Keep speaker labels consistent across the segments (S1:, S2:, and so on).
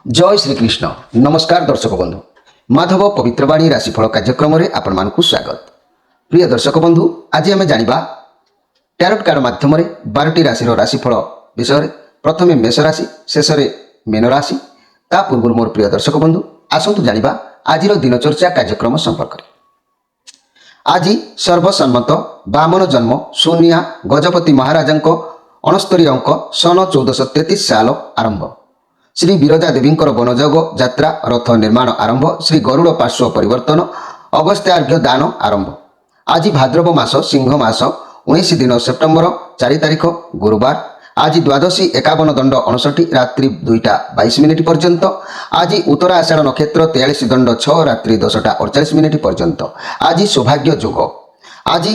S1: जय श्रीकृष्ण नमस्कार दर्शक बंधु माधव पवित्रवाणी राशिफल कार्यक्रम में आपण मानकु स्वागत। प्रिय दर्शक बंधु आज आम जाना टैरोट कार्ड माध्यम 12टी राशि राशिफल विषय प्रथमे मेष राशि शेष में मीन राशि ता पूर्व मोर प्रिय दर्शक बंधु आसतु जाना आज दिनचर्चा कार्यक्रम संपर्क में। आज सर्वसम्मत बामन जन्म सोनिया गजपति महाराजा 69 अंक सन 1433 साल आरंभ। श्री विरजा देवी वनजोग यात्रा रथ निर्माण आरंभ। श्री गरुड़ पार्श्व परिवर्तन अगस्त्यार्घ्य दान आरंभ। आज भाद्रव मास सिंह मास 19 दिन सेप्टेम्बर 4 तारिख गुरुवार। आज द्वादशी 51 दंड 59 रात्रि 2टा 22 मिनिट पर्यंत। आज उत्तरा आषाढ़ नक्षत्र 43 दंड 6 रात्रि 10टा 48 मिनिट पर्यंत। आज सौभाग्य जोग। आज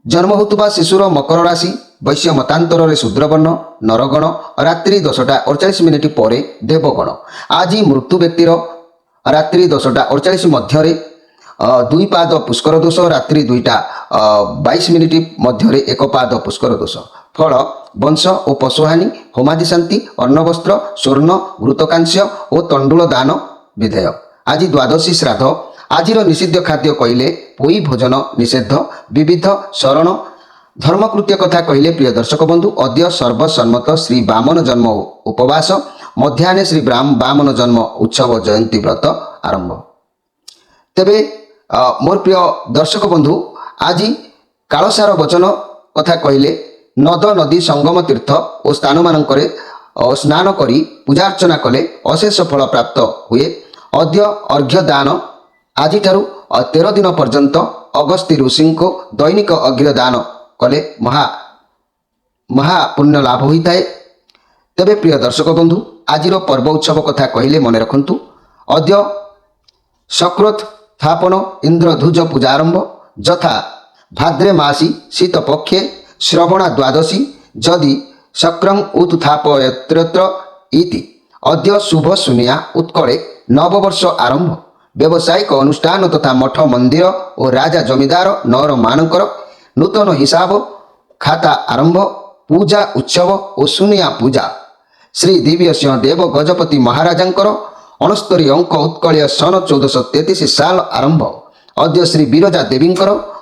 S1: जन्म होता शिशुर मकर राशि वैश्य मतांतर शूद्रवर्ण नरगण रात्रि 10टा 48 मिनिट पर देवगण। आज मृत्यु व्यक्तिर रात्रि 10टा 48 मध्य 2 पाद पुष्कर दोष रात्रि 2टा 22 मिनिट मध्य 1 पाद पुष्कर दोष। फल वंश और पशुहानि होमादि शांति अन्नवस्त्र स्वर्ण घृतकांस्य और तंडुल दान विधेय। आज द्वादशी श्राद्ध। आज निषिद्ध खाद्य कहले पोई भोजन निषेध विविध शरण धर्मकृत्य कथा कहले प्रिय दर्शक बंधु अद्य सर्वसम्मत श्री वामन जन्म उपवास मध्याह्ने श्री वामन जन्म उत्सव जयंती व्रत आरंभ। तेबे मोर प्रिय दर्शक बंधु आज कालसार वचन कथा कहले नद नदी संगम तीर्थ और स्थान मानकरे स्नान करी पूजा अर्चना कले अशेष फल प्राप्त हुए। अद्य अर्घ्य दान आज 13 दिन पर्यंत अगस्ती ऋषि को दैनिक अर्घ्य दान कले महापुण्य लाभ होता है। तेबे प्रिय दर्शक बंधु आज पर्व उत्सव कथा कहले मन रखु। अद्य सकृत स्थापन इंद्रध्वज पूजा आरंभ यथा भाद्रे मासी शीत पक्षे श्रवणा द्वादशी जदि शक्रं उत्थापयत्र इति। अद्य शुभ सुनिया उत्कले नववर्ष आरंभ। व्यावसायिक अनुष्ठान तथा मठ मंदिर और राजा जमीदार नर मानकर नूतन हिसाब खाता आरंभ। पूजा उत्सव और सुनिया पूजा श्री दिव्य सिंह देव गजपति महाराजा 69 अंक उत्कलीय सन 1433 साल आरंभ। अद्य श्री विरजा देवी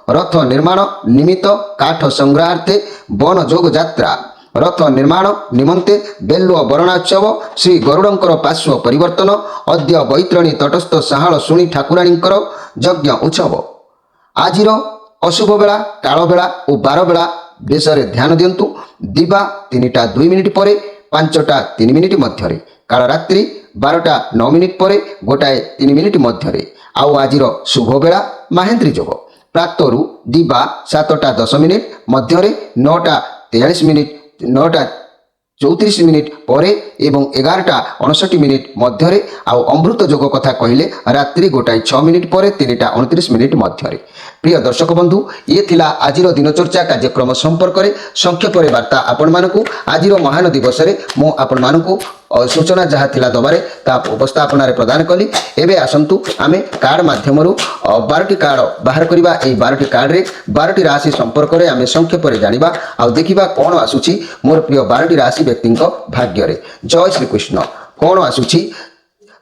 S1: रथ निर्माण निमित्त काठ संग्रहार्थे वन जोग यात्रा रथ निर्माण निमंते बेलुआ बरणात्सव श्री गरुड़ंकर पार्श्व परिवर्तन अद्य बैतरणी तटस्थ साहाल शुणी ठाकुराणींकर यज्ञ उत्सव। आज अशुभ बेला काल बेला और 12 बेला विषय ध्यान दिंतु। दिवा 3टा 2 मिनिट पर 5टा 3 मिनिट मध्य काल रात्रि 12टा 9 मिनिट पर 1टाए 3 मिनिट मध्य। आउ आज शुभ बेला महेंद्री जोग प्रातरु दिवा 7टा 10 मिनिट मध्य 9टा 43 मिनिट 9टा 34 मिनिट पर एवं 11टा 59 मिनिट मध्य। आउ अमृत जोग कथा कहले रात्रि 1टाए 6 मिनिट पर 3टा 29 मिनिट मध्य। प्रिय दर्शक बंधु ये थिला आज दिनचर्चा कार्यक्रम संपर्क में संक्षेप वार्ता आपण मानकु। आज महान दिवस मु आपण मानकु सूचना जहाँ थिला दबारे ता उपस्थापन प्रदान कली। एबे आसंतु आमे कार्ड माध्यम 12टी कार्ड बाहर करबा। एई 12टी कार्ड रे 12टी राशि संपर्क में आमे संक्षेप में जानिबा आ देखिबा कोन आसुची मोर प्रिय 12टी राशि व्यक्ति भाग्य रे। जय श्री कृष्ण। कोन आसुची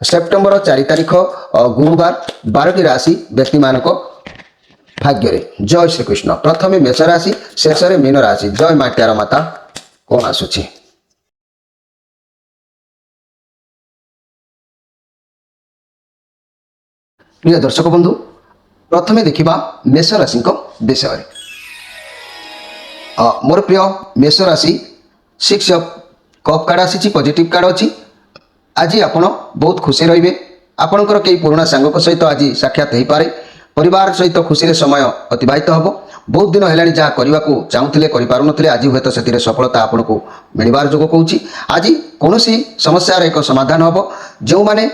S1: सेप्टेम्बर 4 तारिख गुरुवार 12टी राशि व्यक्ति मानक भाग्य रे। जय श्री कृष्ण। प्रथमे मेष राशि शेष में मीन राशि। जय माट्यार माता कोन आसुची। प्रिय दर्शक बंधु प्रथमे देखिबा मेष राशि विषय। मोर प्रिय मेष राशि 6 कप कार्ड आसी पॉजिटिव कार्ड अच्छी। आज आपण बहुत खुशी रहिबे। आपणकर कई पुराना सांग सहित आज साक्षात हो पारे। परिवार सहित खुशी समय अतिबाहित हम। बहुत दिन है जहाँ करने को चाहूले कर आज हूँ से सफलता आपन को मिलबार जोग कहूँ। आज कौन समस्यार एक समाधान हम। जो मैंने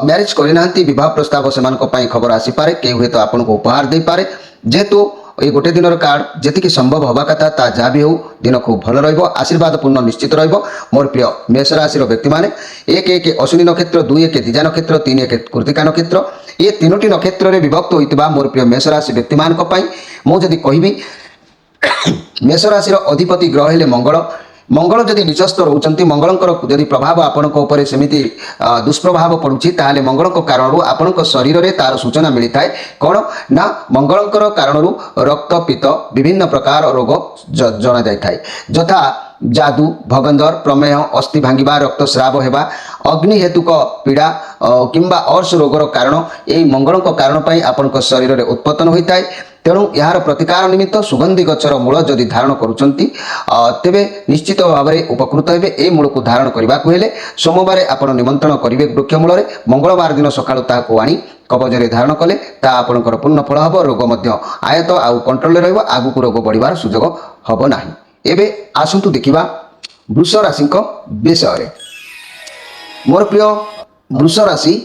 S1: मैरिज करना विवाह प्रस्ताव से खबर आसीपे कई हूँ तो आपन को उपहार दे पारे। जेहेतु ये गोटे दिन कार्ड जी संभव हवा कथा ता जहाँ भी हो दिन खूब भल रशीर्वाद पूर्ण निश्चित मोर प्रिय मेष राशि व्यक्ति मैंने 1 अश्विनी नक्षत्र 2 दिजा नक्षत्र 3 कृतिका नक्षत्र ये 3टी नक्षत्र में विभक्त होता मोर प्रिय मेष राशि व्यक्ति मुझे कहि मेष राशि अधिपति ग्रह हेले मंगल मंगल जदि निचस्थ रोचंती मंगलंकर जदि प्रभाव आपनक ऊपर सेमिति दुष्प्रभाव पड़ुछि ताहाले मंगलक कारणरू आपनक शरीर रे तार सूचना मिलिथाय कोन ना मंगलंकर कारणरू रक्त पित्त विभिन्न प्रकार रोग जणा जायथाय यथा जादू भगंदर प्रमेह अस्थि भांगिबा रक्तस्राव हेबा अग्नि हेतुक पीड़ा किंबा अर्श रोगर कारण यही मंगल कारण पर आपण शरीर में उत्पन्न होता है तेणु यार प्रतिकार निमित्त सुगंधी गचर मूल जदि धारण करुँच तेबे निश्चित भाव में उपकृत हे ए मूल को धारण करने को हेले सोमवार आपण निमंत्रण करेंगे वृक्ष मूल मंगलवार दिन सकाळु ताको आनी कवचरे धारण कले ता आपणकर पूर्ण फल हम रोग आयत आउ कंट्रोल रगू रोग बढ़िबार सुजोग हम ना एबे आसंतु देखिबा वृष राशि विषय मोर प्रिय वृष राशि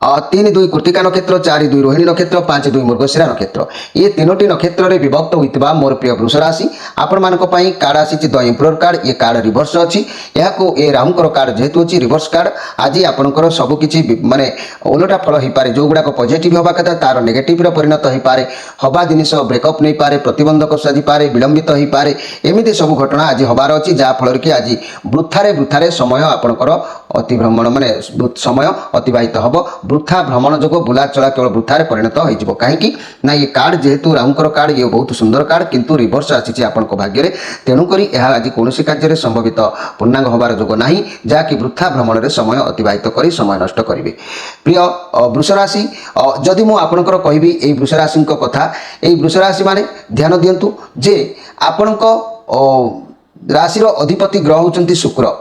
S1: 3-2 कृतिका नक्षत्र 4-2 रोहिणी नक्षत्र 5-2 मृगशिरा नक्षत्र ये तीनोटी नक्षत्र रे विभक्त होइतबा मोर प्रिय वृष राशि आपण मानक पई कार्ड आसी द एम्परर कार्ड ये कार्ड रिवर्स अछि या को ए राहुंकर कार्ड जेतु अछि रिवर्स कार्ड आज आपणकर सब किछि माने उलटा फल होई पारे जो गुडा को पॉजिटिव होबा कथा तार नेगेटिव रे परिणत होई पारे हबा जिनिस ब्रेकअप नै पारे प्रतिबंधक साजी पारे विलंबित होई पारे एमिति सब घटना आज हबार अछि जा फल कि आज वृथारे समय आपणकर अतिभ्रमण माने समय अतिबाहित हबो वृथा भ्रमण जोग बुला चला केवल वृथारे परिणत हो कहीं ना ये कार्ड जेहेतु राहुंकर कार्ड ये बहुत सुंदर कार्ड किंतु रिवर्स आसी आपंक भाग्य तेणुक आज कौन कार्य संभवित पूर्णांग हबार जोग ना जहाँकि वृथा भ्रमण में समय अतिबाहित कर समय नष्ट करेंगे प्रिय वृष राशि जदि मु आपणकर कहबी ए वृष राशि कथा ए वृष राशि माने ध्यान दियंतु जे आपणक राशि अधिपति ग्रह होचंती शुक्र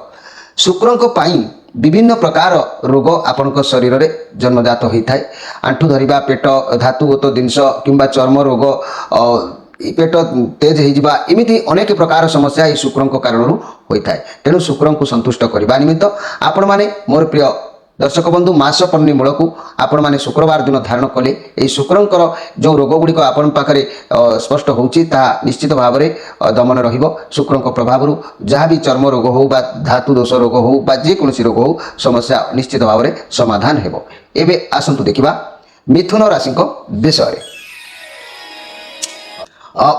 S1: शुक्रंक पाई विभिन्न प्रकार रोग आपणक शरीर में जन्मजात होता है आंठू धरिबा पेट धातुगत जिनस किंबा चर्म रोग पेट तेज होइबा एमिति अनेक प्रकार समस्या ये शुक्रंक कारण होता है तेणु शुक्रं को संतुष्ट करने निमित्त आपण माने मोर प्रिय दर्शक बंधु मास पर्णी मूल को आपण माने शुक्रवार दिन धारण कले ये शुक्रंकर जो रोग गुड़िक आपण पाखरे स्पष्ट होउची ता निश्चित भाव में दमन रहिबो शुक्रंक प्रभाव जहाँ भी चर्म रोग हो बा धातु दोष रोग हो बा जे कोनसी रोग हो समस्या निश्चित भाव में समाधान हेबो एबे आसंतु देखिबा मिथुन राशि विषय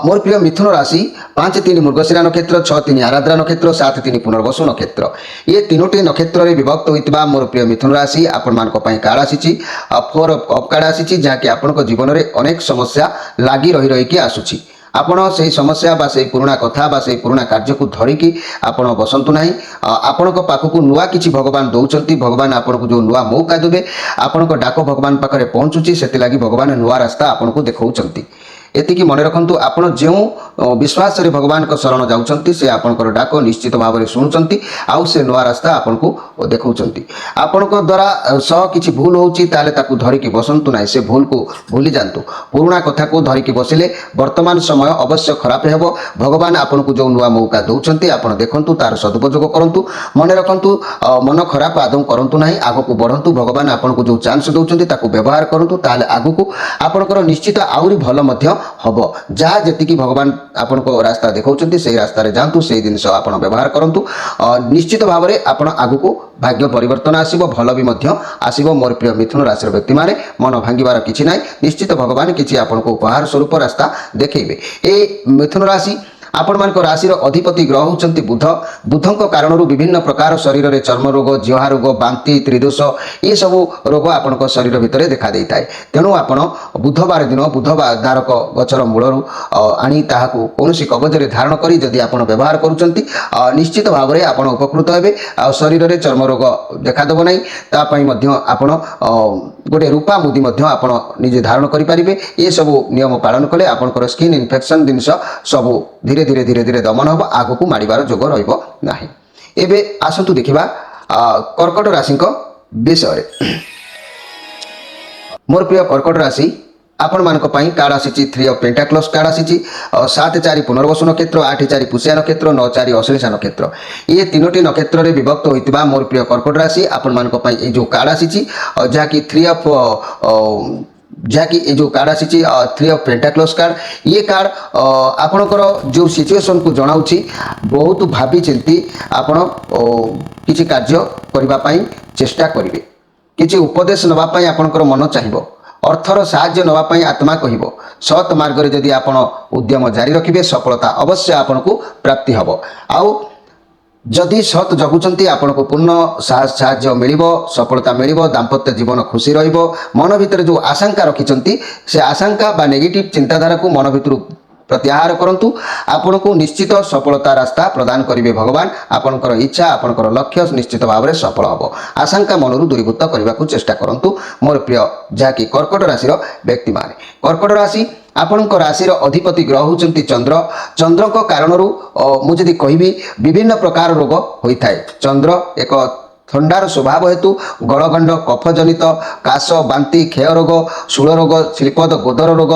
S1: मोर प्रिय मिथुन राशि 5-3 मृगशिरा नक्षत्र 6-3 आराद्रा नक्षत्र 7-3 पुनर्वसु नक्षत्र ये तीनोटी नक्षत्र रे विभक्त होइतबा मोर प्रिय मिथुन राशि आपण मानक पई कार्ड आसीची 4 ऑफ कार्ड आसीची जहाँकि आपनक जीवन में अनेक समस्या लागी रही कि आसुची आपण से समस्या बा से पुराणा कथा बा से पुराणा कार्य को धरिकी आपण बसंतु नाही आपणक पाखक नुआ किछि भगवान दौचंती भगवान आपणक जो नुआ मौका देबे आपणक डाक भगवान पाखरे पहुंचुची सेति लागि भगवान नुआ रास्ता आपणक देखौचंती एतिकी मन रखु आप जो विश्वास रे भगवान को शरण जाउछंती से आपनकर डाक निश्चित भाव में शुणुचंती आउ से नुआ रास्ता आपन को देखौचंती आपनक द्वारा सह किछि भूल होउची ताले ताकू धरिकी बसंतु नाही से भूल को भूली जानतु पुराणा कथा को धरिकी बसिले वर्तमान समय अवश्य खराब हेबो भगवान आपन को जो नुआ मौका दौचंती आपन देखंतु तार सदुपयोग करंतु मन रखंतु मन खराब आदम करंतु नाही आगो को बढ़ंतु भगवान आपन को जो चांस दौचंती ताकू व्यवहार करंतु ताले आगो को आपनकर निश्चित आउरी भल मध्य हबो जहाँ जी भगवान आपन को रास्ता देखौचंती से रास्ता रे जानतु से जिनिस आपन व्यवहार करंतु निश्चित भाव में आपन आगु को भाग्य परिवर्तन आसीबो भल भी मध्य आसीबो मोर प्रिय मिथुन राशि व्यक्ति माने मन भांगिबार किछि नाही निश्चित भगवान किछि आपन को उपहार स्वरूप रास्ता देखैबे ए मिथुन राशि आपण मान राशि अधिपति ग्रह होचंती बुध बुधंक कारण विभिन्न प्रकार शरीर में चर्म रोग जिहा रोग बांति त्रिदोष ये सब रोग आपण शरीर भितर देखा देता है तेणु आपण बुधवार दिन बुधवार गचर मूल आनी ताहाकू कौनसी कवचरे धारण करी जदि आपण व्यवहार करुचंती निश्चित भाव में आपण उपकृत हेबे आ शरीर में चर्म रोग देखादेव नहीं तापाई मध्य आपण गोटे रूपा मुदी मध्य आपण निजे धारण करि परिबे ये सब नियम पालन कले आपनकर स्किन इन्फेक्शन जिनिस सब धीरे धीरे धीरे धीरे दमन हम आगो को मारिबार जोग रहिबो नाही एबे आसंतु देखिबा कर्कट राशि विषय मोर प्रिय कर्कट राशि आपण मानक पई कार्ड आसीची 3 ऑफ पेंटाक्लस कार्ड आसीची 7-4 पुनर्वसु नक्षत्र 8-4 पुष्या नक्षत्र 9-4 अश्लेषा नक्षत्र ये तीनोटी नक्षत्र रे विभक्त होइतिबा मोर प्रिय कर्कट राशि आपण मानक पई ए जो कार्ड आसीची जहाँकि 3 ऑफ जहाँकि ये जो कार्ड आसी 3 ऑफ पेंटाक्लस कार्ड ये कार्ड आपणकर जो सिचुएशन को जनाऊँगी बहुत भावी चिंती आपण किसी कार्य करने चेष्टा करेंगे किसी उपदेश नापी आपणकर मन चाहिए अर्थर साहाय्य नापी आत्मा कह सत् मार्ग जदि आप उद्यम जारी रखिए सफलता अवश्य आपन को प्राप्ति हम आउ जदि सत जगुचंती आपन को पूर्ण साहस साहाय्य मिलिबो सफलता मिलिबो दाम्पत्य जीवन खुशी रहिबो मन भितर जो आशंका रखिचंती से आशंका बा नेगेटिव चिंताधारा को मन भितर प्रत्याहार करंतु आपन को निश्चित सफलता रास्ता प्रदान करिवे भगवान आपनकर इच्छा आपनकर लक्ष्य निश्चित भाव में सफल हबो आशंका मनरु दूरीभूत करने को चेष्टा करंतु मोर प्रिय जहाँकि कर्कट राशि व्यक्ति माने कर्कट राशि आपणक राशि अधिपति ग्रह होती चंद्र चंद्र कारण मुझे कहबी विभिन्न प्रकार रोग होता है चंद्र एक थंडार स्वभाव हेतु गलगंड कफजनित काश बांति क्षय रोग शूल रोग श्रीपद गोदर रोग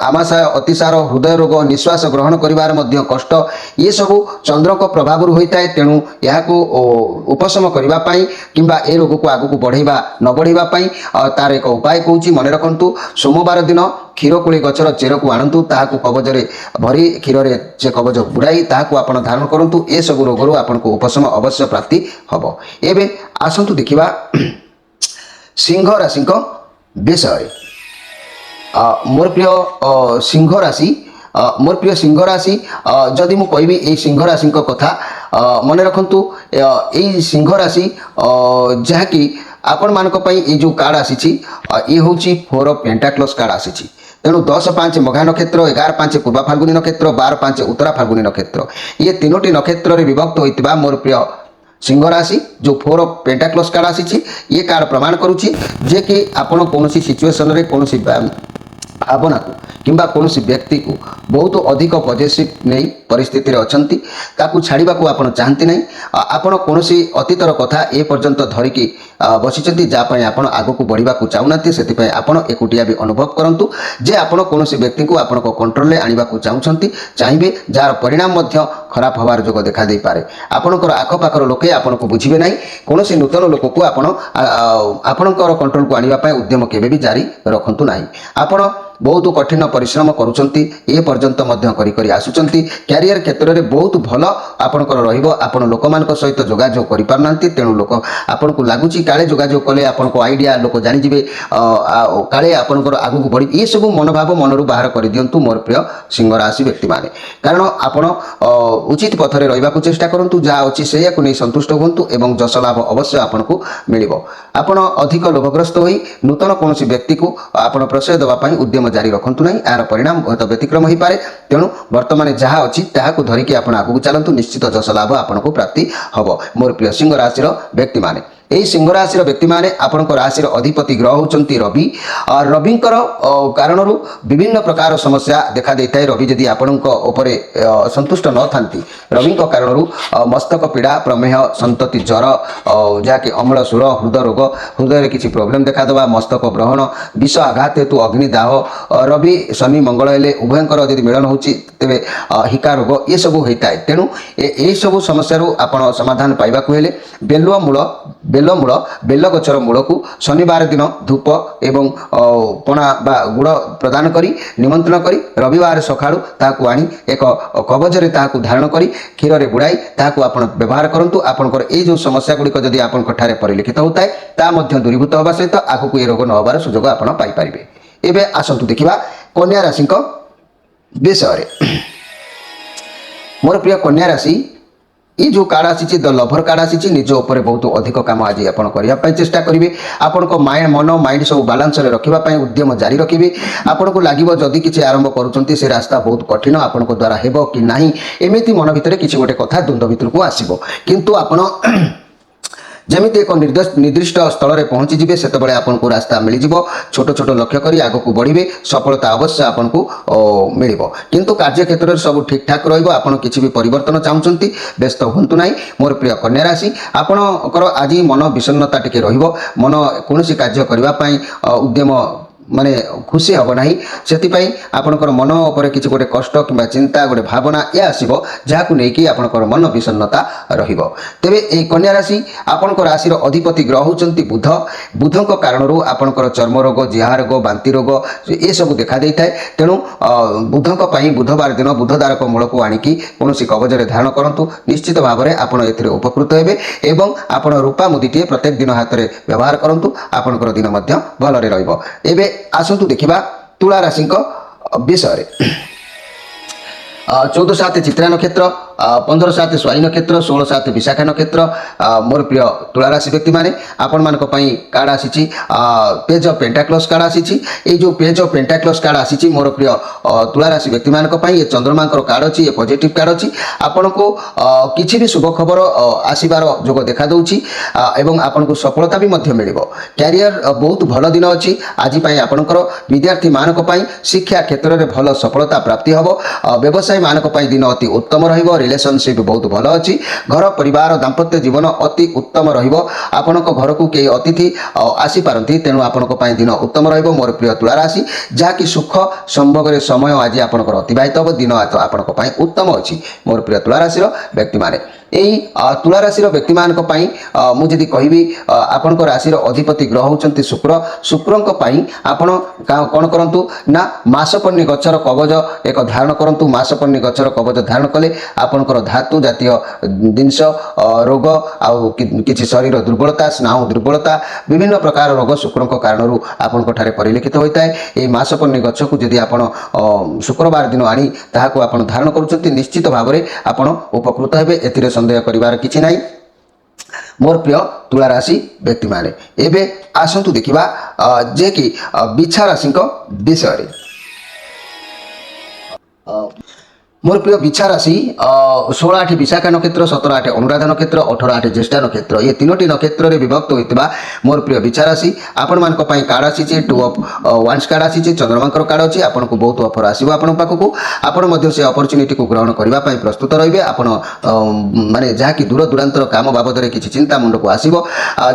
S1: आमाशय अतिसार हृदय रोग निश्वास ग्रहण करिवार मध्य कष्ट ये सब चंद्र को प्रभाव होता है तेणु यहाँ उपशम करने किंबा ए रोग को आगू बढ़ेवा न बढ़ेवा तार एक उपाय कहूँ मन रखु सोमवार दिन क्षीरकोड़ी गचर चेर को आणतु ताहाकु कवचरे भरी क्षीर से कवच बुड़ाई ताहाकु आपण धारण करंतु ए सब रोगरू आपण को उपशम अवश्य प्राप्ति हबो एबे आसंतु देखिबा सिंह राशि विषय मोर प्रिय सिंह राशि मोर प्रिय सिंह राशि जदि मु कहबी ए सिंह राशि कथा मन रखंतु ए सिंह राशि जहाँकि आपण मानक पई ए जो कार्ड आसी ये होची 4 ऑफ पेंटाक्लस कार्ड आसी तेणु 10-5 मघा नक्षत्र 11-5 पूर्वा फाल्गुनी नक्षत्र 12-5 उत्तरा फाल्गुनी नक्षत्र ये तीनोटी नक्षत्र विभक्त होता मोर प्रिय सिंह राशि जो 4 ऑफ पेंटाक्लस कार्ड आसी ये कार्ड प्रमाण करुच्ची जे कि आपण कौन सिचुएसन रे कौन भावना को किंबा कौन व्यक्ति को बहुत अधिक पॉजिटिव नहीं परिस्थिति अच्छी ताकू छाड़ा को आप चाहती नहीं आपण कौन अतीतर कथा ए पर्यंत धरिकी बसी जहाँपाई आप आग को बढ़ा चाहूना से आप एकुटिया भी अनुभव करूँ जे आपण कौन व्यक्ति को आपण कंट्रोल में आने को चाहते चाहिए जार परिणाम खराब हबार जोग देखा दे पारे आपणकर आखपाखर लोके आपण को बुझे ना कौन नूतन लोक को आपणकर कंट्रोल को आने उद्यम केवे भी जारी रखु ना आपण बहुत कठिन परिश्रम करुचंती ए पर्यंत मध्य करी आसुचंती कैरियर क्षेत्र में बहुत भल आपणकर रहिबो आपण लोक मानक सहित जोगाजोग करि पारनांती तेणु लोक आपण को लागुची काले जोगाजोग कले आपण को आइडिया लोक जानि जिवे काले आपणकर आगु को बढ़ी ये सब मनोभाव मनरु बाहर कर दियंतु मोर प्रिय सिंह राशि व्यक्ति माने कारण आपण उचित पथरे रहिबा को चेष्टा करंतु जहाँ अछि सेया को नै संतुष्ट होंतु एवं जस लाभ अवश्य आपण को मिलिबो आपण अधिक लोभग्रस्त होई नूतन कोनोसी व्यक्ति को आपण प्रश्रय देबा पई उद्यम जारी रखु ना यार परिणाम बहुत व्यतिक्रम हो पाए तेणु बर्तमान जहाँ अच्छी ताकू धरिकी आप आगू चलतु निश्चित जस लाभ आपन को प्राप्ति हम मोर प्रिय सिंह राशि व्यक्ति माने यही सिंह राशि व्यक्ति माने आपण राशि अधिपति ग्रह होती रवि रविंकर कारण विभिन्न प्रकार समस्या देखा देता है रवि जदि आपण संतुष्ट न था रवि कारण मस्तक पीड़ा प्रमेह संतति ज्वर जहाँकि अम्ल सुर हृदय रोग हृदय किसी प्रोब्लेम देखा देवा मस्तक ग्रहण विष आघात हेतु अग्निदाह रवि शनि मंगल हेले उभयंकर यदि मिलन होची तेबे हिका रोग ये सब होता है तेणु यही सब समस्या आपण समाधान पाइबा हेले बेलमूल बेल गचर मूल को शनिवार दिन धूप एवं पणा बा गुड़ प्रदान करी निमंत्रण करी रविवार सकाळू ताकू आनी एक कवचरे ताकू धारण करी क्षीर रे बुड़ाई ताकू आपण व्यवहार करंतु आपनकर ए जो समस्या गुड़िक जदि आपण ठारे परिलिखित होता है ता मध्य दूरीभूत होगा सहित आगू ये रोग न होबार सुजोग आपण पाई परिबे एबे आसंतु देखिबा कन्या राशि विषय मोर प्रिय कन्या राशि ये जो कार्ड आसी द लभर कार्ड आसी निज उपर बहुत अधिक काम आज आप करने चेष्टा करेंगे आपण को माइंड मन माइंड सब बालांस रखापी उद्यम जारी रखिए आपन को लगे जदि किसी आरंभ करुँच से रास्ता बहुत कठिन आपण द्वारा हेब कि नहीं एमती मन भितर किसी गोटे कथा द्वंद्व भितर को आसब किंतु आपण जमीती एक निर्दिष्ट स्थल में पहुँचीजे से आपको रास्ता मिल छोट छोट लक्ष्य कर आग को बढ़े सफलता अवश्य आपन को मिल किंतु कार्य क्षेत्र में सब ठीक ठाक रहा किसी भी परिवर्तन चाहते व्यस्त हूँ ना मोर प्रिय कन्या राशि आपणकर आज मन विषन्नता टी मन कौन कार्य करने उद्यम माने खुशी हम ना से आपणकर मन उपर किसी गोटे कष्ट कि चिंता गोटे भावना ये आसो जहाँ नहीं आपणकर मन विषन्नता तेबे ए कन्या राशि आपण राशि अधिपति ग्रह होती बुध बुधों कारण आपणकर चर्म रोग जिहा रोग बांति रोग ये सब देखा देता है तेणु बुधों बुधवार दिन बुधदारक मूल को आणिकी कौन कवचरे धारण करूँ निश्चित भाव में आप उपकृत हे एवं आप रूपा मुदीटे प्रत्येक दिन हाथ में व्यवहार करूँ आपणकर दिन भलरे रहिबो आसतु देखिबा तुला राशि विषय 14/7 चित्रा नक्षत्र 15/7 स्वारी नक्षत्र 16/7 विशाखा नक्षत्र मोर प्रिय तुला राशि व्यक्ति माने आपण मानक पई कार्ड आसीची पेज ऑफ पेंटाक्लस कार्ड आसीची ए जो पेज ऑफ पेंटाक्लस कार्ड आसीची मोर प्रिय तुला राशि व्यक्ति मानक पई ये चंद्रमांकर कार्ड अछि ये पॉजिटिव कार्ड अछि आपण को किछि भी शुभ खबर आसीबार जोग देखा दउची एवं आपण को सफलता भी मध्य मिलिबो कैरियर बहुत भल दिन अछि आज पई आपणकर विद्यार्थी मानक पई शिक्षा क्षेत्र में भल सफलता प्राप्ति हबो व्यवसाय मानक पई दिन अति उत्तम रहिबो रिलेशनशिप बहुत भल अछि घर परिवार दाम्पत्य जीवन अति उत्तम रहिबो आपणक घर को के अतिथि आसी पारंती तेनु आपणक पई दिन उत्तम रहिबो मोर प्रिय तुला राशि जा कि सुख संभोग रे समय आज आपणकर अतिबाहित हबो दिन आपणक पई उत्तम अछि मोर प्रिय तुला राशि रो व्यक्ति माने यही तुला राशि व्यक्ति मानक पई मुझे कहबी आपणक राशि अधिपति ग्रह होचंती शुक्र शुक्रंक पई आपण कोन करंतु ना मासपन्नी गच्छर कवच एक धारण करंतु मासपन्नी गच्छर कवच धारण कले आपणकर धातु जातीय जिनस रोग आउ किछि शरीर दुर्बलता स्नायु दुर्बलता विभिन्न प्रकार रोग शुक्रंक कारणरू आपणक ठारे परिलक्षित होता है ए मासपन्नी गच्छ को यदि आपण शुक्रवार दिन आनी ताहाको आपण धारण करूचंती निश्चित भाव में आपण उपकृत हेबे एतिरे संदेह करिवार किछि नाही मोर प्रिय तुला राशि व्यक्ति माने एबे आसंतु देखिबा जे कि बिछा राशि विषय मोर प्रिय बिछा राशि 16/8 विशाखा नक्षत्र 17/8 अनुराधा नक्षत्र 18/8 ज्येष्ठा नक्षत्र ये तीनोटी नक्षत्र रे विभक्त होइतबा मोर प्रिय बिछा राशि आपण मानक पई कार्ड आसीचे 2 ऑफ वांस कार्ड आसीचे चंद्रमांकर कार्ड अछि आपण को बहुत ऑफर आसीबो आपण पाखको आपण मध्ये से अपॉर्चुनिटी को ग्रहण करबा पई प्रस्तुत रहिबे आपण माने जहा कि दूर दूरांतर काम बाबद रे किछि चिंता मुंड को आसीबो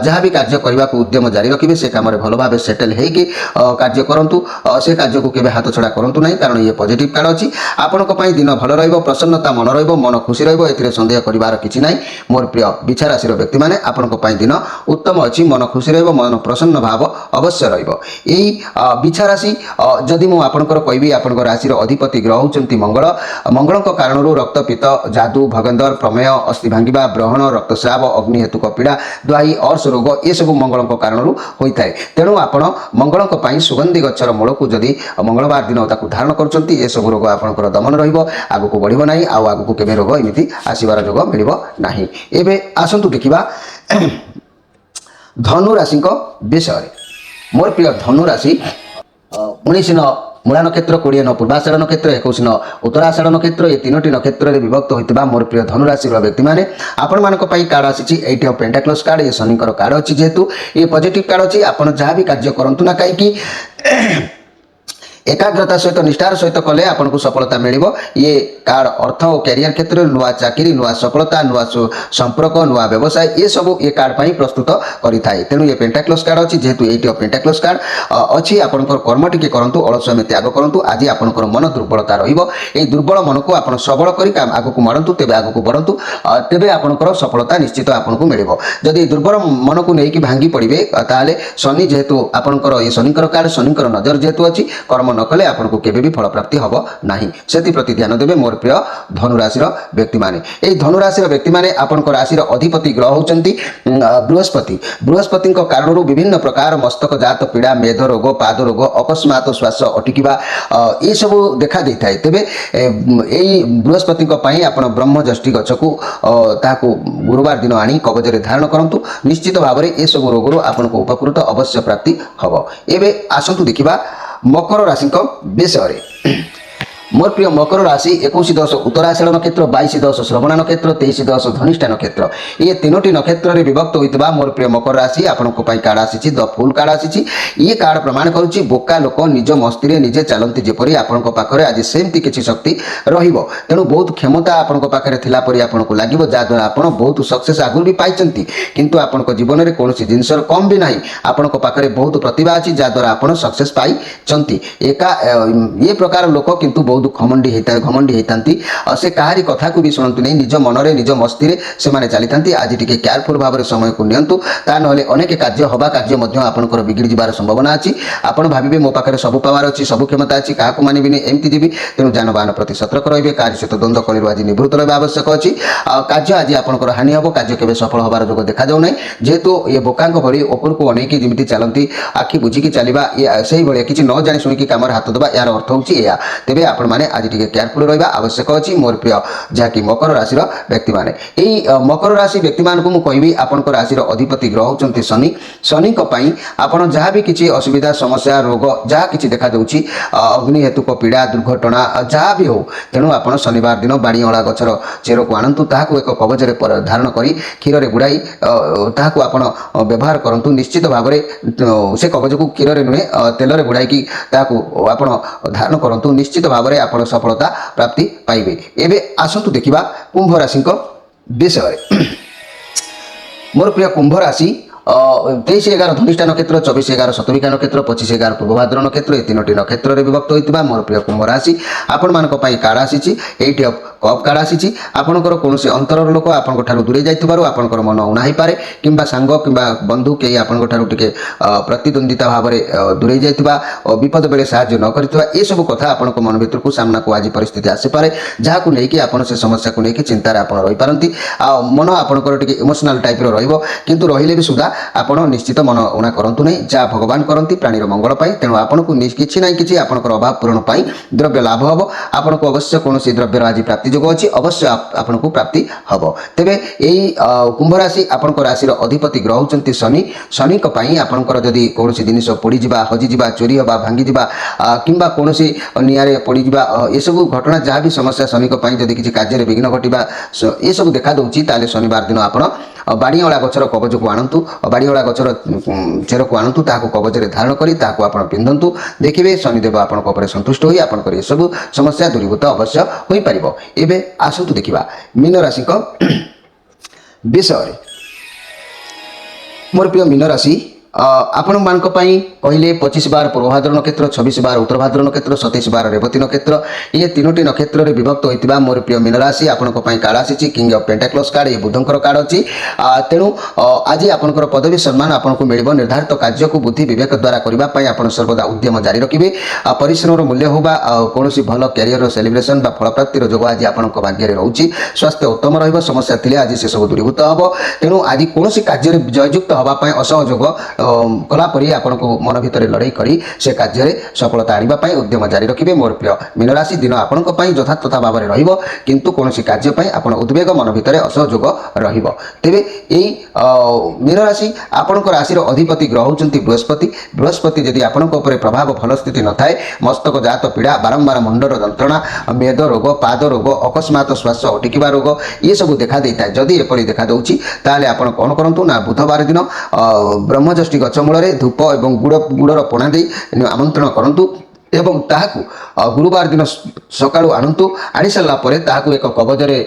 S1: जहा भी कार्य करबा को उद्यम जारी रखिबे से काम रे भलो भाबे सेटल हे कि कार्य करंतु से कार्य को केबे हाथ छडा करंतु नाही कारण ये पॉजिटिव कार्ड अछि आपण को पई दिन भल रहिबो प्रसन्नता मन रहिबो मन खुशी रहिबो एथिरे संदेह करिवार किछि नाही मोर प्रिय बिछा राशि व्यक्ति माने आपण को पई दिन उत्तम अछि मन खुशी रहिबो मन प्रसन्न भाव अवश्य रहिबो एई बिछा राशि जदि मु आपनकर कहबी आपनकर राशि अधिपति ग्रह होचंती मंगल मंगलक कारणरू रक्त पित्त जादू भगंदर प्रमेय अस्थि भांगिबा ब्रहण रक्तस्राव अग्नि हेतुक पीड़ा द्वाई अर्श रोग ये सब मंगलक कारणरू होइताय तेणु आपण मंगलक पई सुगंधी गच्छर मूल को जदि मंगलवार दिन ताकू धारण करचंती ये सब रोग आपनकर दमन रहिबो आगु को बढ़िबो नाही आ आगु को केबे रोग एमिति आसीबार जोग मिलिबो नाही एबे आसंतु देखिबा धनु राशि विषय मोर प्रिय धनु राशि 19 न मूला नक्षत्र 20 न पूर्वाषाढ़ नक्षत्र 21 न उत्तराषाढ़ नक्षत्र ये तीनोटी नक्षत्र रे विभक्त होइतबा मोर प्रिय धनु राशि व्यक्ति माने आपण मानक पई कार्ड आसीची 8 ऑफ पेंटाक्लस कार्ड ये शनिकर कार्ड अछि जेतु ये पॉजिटिव कार्ड अछि आपण जहा भी कार्य करंतु ना काई कि एकाग्रता सहित निष्ठार सहित कले आपन को सफलता मिलिबो ये कार्ड अर्थ और कैरियर क्षेत्र में नुआ चाकरी नुआ सफलता नुआ संपर्क नुआ व्यवसाय ये सब ये कार्ड पई प्रस्तुत करि थाए तेनु ये पेंटाक्लस कार्ड अछि जेतु 8 ऑफ पेंटाक्लस कार्ड अछि आपन को कर्म टिके करंतु अलस्य में त्याग करंतु आज आपन को मन दुर्बलता रहिबो ए दुर्बल मन को आपन सबल करी काम आगु को मारंतु तेबे आगु को बढ़ंतु तेबे आपन को सफलता निश्चित आपन को मिलिबो जदि दुर्बल मन को नेकी भांगी पड़िबे ताले शनि जेतु आपन को ये शनिकर कार्ड शनिकर नजर जेतु अछि कर्म न कले आपन को केबे भी फल प्राप्ति हबो नाही सेति प्रति ध्यान देबे मोर प्रिय धनु राशि व्यक्ति माने एई धनु राशि व्यक्ति माने आपन को राशि अधिपति ग्रह होचंती बृहस्पति बृहस्पति को कारणरू विभिन्न प्रकार मस्तक जात पीड़ा मेध रोग पाद रोग अकस्मात श्वास अटकिबा ये सब देखा देथाय तेबे एई बृहस्पति को पई आपन ब्रह्म जष्टि गछ को ताको गुरुवार दिन आनी कवच रे धारण करंतु निश्चित भाव रे ए सब रोगरो आपन को उपकृत अवश्य प्राप्ति हबो एबे आसंतु देखिबा मकर राशि विषय मोर प्रिय मकर राशि 21-10 उत्तराषाढ़ नक्षत्र 22-10 श्रवण नक्षत्र 23-10 धनिष्ठा नक्षत्र ये तीनोटी नक्षत्र रे विभक्त होइतबा मोर प्रिय मकर राशि आपन को पई कार्ड आसीची द फुल कार्ड आसीची ये कार्ड प्रमाण करूची बोका लोक निज मस्ती रे निजे चलंती जेपरी आपन को पाखरे आज सेमती किछि शक्ति रहिबो तेनु बहुत क्षमता आपन को पाखरे थिला परी आपन को लागिबो जा द्वारा आपन बहुत सक्सेस आगुर भी पाइचंती किंतु आपन को जीवन रे कोनोसी जिंसर कम भी नाही आपन को पाखरे बहुत प्रतिभा अछि जा द्वारा आपन सक्सेस पाई चंती एका ये प्रकार लोक किंतु बहुत घमंडी हेतांती से कहारी कथा को भी शुणु नहीं निज मनरे निज मस्ती रे से माने चली आज टिके केयरफुल भाव में समय को नियंतु ता नहले अनेक कार्य हवा कार्य मध्य आपनकर बिगड़ी जिबार संभावना अछि आपण भाबिबे मो पाखरे सब पावर अछि सब क्षमता अछि काहाकु मानिबिनी एमती जीवी तेनु जानबाहन प्रति सतर्क रहिबे कार्य सहित द्वंद्व कलिरु आज निवृत्त रहबा आवश्यक अछि कार्य आज आपनकर हानि हबो कार्य केबे सफल होबार जोग देखा जाउ नै जेतु ये बोकांग भरी ऊपर को अनेकी जिमिति चलंती आखि बुझी की चलिबा ये सही भले किछि न जानि सुनि की कामर हाथ दबा यार अर्थ होछि या तेबे आपण आपने आज टी केयरफुल रहा आवश्यक अच्छी मोर प्रिय जहाँकि मकर राशि व्यक्ति मैंने मकर राशि व्यक्ति मानक मुझे आपण राशि अधिपति ग्रह होती शनि शनि आपड़ जहाँ भी किसी असुविधा समस्या रोग जहाँ किसी देखा दूसरी अग्नि हेतुक पीड़ा दुर्घटना जहाँ भी हो तेणु आप शनिवार दिन बाड़ी अला गचर चेर को आणतु ताकू एक कवच धारण कर क्षीर में बुड़ाई ताकू आप व्यवहार करूँ निश्चित भाव में से कवच को क्षीर में नुहे तेल में बुड़ाई आप धारण करूँ निश्चित भाव में आप सफलता प्राप्ति पाइबे। एवं आसतु देखा कुंभ राशि विषय मोर प्रिय कुंभ राशि 23/11 धनिष्ठा नक्षत्र 24/11 शतभिषा नक्षत्र 25/11 पूर्वभाद्र नक्षत्र ये तीनोटी नक्षत्र में विभक्त होता मोर प्रिय कुंभ राशि आपण मान कार्ड आसी 8 ऑफ कप कार्ड आसी आपंकर कौन अंतर लोक आपंठ दूरे जापर मन उणा हो पाए कि सांग कि बंधु कई आपंठे प्रतिद्वंदिता भाव में दूरे जा विपद बेले साहय न कर सब कथा आपण मन भर को सामना को आज परिस्थिति आसीपे जहाँ को लेकिन आप से समस्या को लेकिन चिंतार आप रही पारती मन आपंकर टे इमोशनाल टाइप रु रही भी सुधा आपण निश्चित मन उणा करतु नहीं जहाँ भगवान करती प्राणीर मंगल तेणु आपको किसी ना कि आपंकर अभाव पूरण द्रव्य लाभ हम आपन को अवश्य कौन द्रव्यर आज प्राप्ति जोग अच्छी अवश्य आपन को प्राप्ति हम तेरे यही कुंभ राशि आपण राशि अधिपति ग्रह होती शनि शनि आपंकर जदि कौन जिन पोड़ा हजिजा चोरी हवा भांगी कि कौन निआरे पड़ा ये सब घटना जहाँ भी समस्या शनि जदि किसी कार्य विघ्न घटा ये सब देखा दूसरी शनिवार दिन आप बाड़ीअला गचर कवच को आणतु बाड़ीअला गचर चेर को आणतु ताकू कवचरे धारण करी ताकू आपण पिंधंतु देखिए शनिदेव आपंकर संतुष्ट होई आपंकर सब समस्या दूरीभूत अवश्य हो पारिबो। एबे आसतु देखिबा मीन राशि विषय मोर प्रिय मीन राशि आपण मान कहले 25/12 पूर्वभाद्र नक्षत्र 26/12 उत्तरभाद्र नक्षत्र 27/12 रेवती नक्षत्र ये तीनोटी नक्षत्र में विभक्त होता मोर प्रिय मीन राशि आपण कार्ड आसी किंग ऑफ पेंटाक्लस कार्ड ये बुधंकर कार्ड अच्छी तेणु आज आपंकर पदवी सम्मान आपको मिल निर्धारित कार्य को बुद्धि विवेक द्वारा करने आप सर्वदा उद्यम जारी रखिए परिश्रम मूल्य हो कौन भल क्यारियर सेलिब्रेशन फलप्राप्तिर जोग आज आप भाग्य रोचे स्वास्थ्य उत्तम रमस्या थी आज से सब दूरीभूत हम तेणु आज कौन कार्य जययुक्त हाँपाई असहयोग कलापरी आपण को मन भितर लड़ाई करी से कार्य सफलता आने उद्यम जारी रखिए। मोर प्रिय मीन राशि दिन आपण यथातथा भाव में रहिबो किंतु कौन कार्य आपण उद्वेग मन भितर असहयोग रहिबो। तेबे यही मीन राशि आपण राशि अधिपति ग्रह होती बृहस्पति बृहस्पति जदि आपण प्रभाव भल स्थिति न थाए मस्तक जात पीड़ा बारंबार मुंडर जंत्रणा मेद रोग पाद रोग अकस्मात श्वास अटकिवा रोग ये सब देखा देता है जदि एपरी देखा दूसरी ताले आपण कौन करूँ ना बुधवार दिन ब्रह्मजष्टि गचमूल धूप और गुड़र पणा दे आमंत्रण करूँ एवं ताकू गुरुवार दिन सकाळु आणतु आनी सारा पर एक कवचरे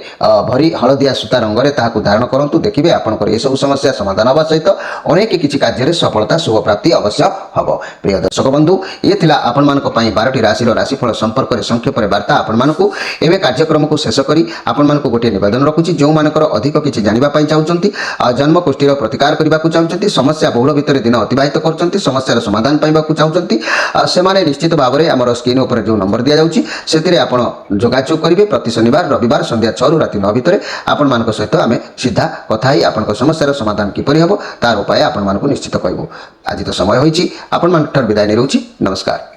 S1: भरी हलदिया सूता रंग में धारण करूँ देखिए आपंकर ये सब समस्या समाधान होगा सहित अनेक किसी कार्य सफलता शुभ प्राप्ति अवश्य हम। प्रिय दर्शक बंधु ये थिला आपण मानक पई 12टी राशि राशिफल संपर्क में संक्षेप में वार्ता आपण मानकु एवं कार्यक्रम को शेष करी आपण मानकु गोटे निवेदन रखुची जो मानकर अधिक किसी जानिबा पई चाहुचंती जन्म कुष्ठीर प्रतिकार करबा को चाहुचंती समस्या बहुल भितर दिन अतिबाहित करचंती समस्यार समाधान पाइबा को चाहुचंती से निश्चित भाव में आमर स्क्रीन उपर जो नंबर दिया जाउची सेतिरे आपण जोगाजोग करिवे प्रति शनिवार रविवार संध्या 6 रु राति 9 भितर आपण मानक सहित आमे सीधा कथा ही आपण समस्यार समाधान किपरि हबो तार उपाय आपण मानकु निश्चित कहबो। आज तो समय होईची आपण मान विदाय नै रहउची। नमस्कार।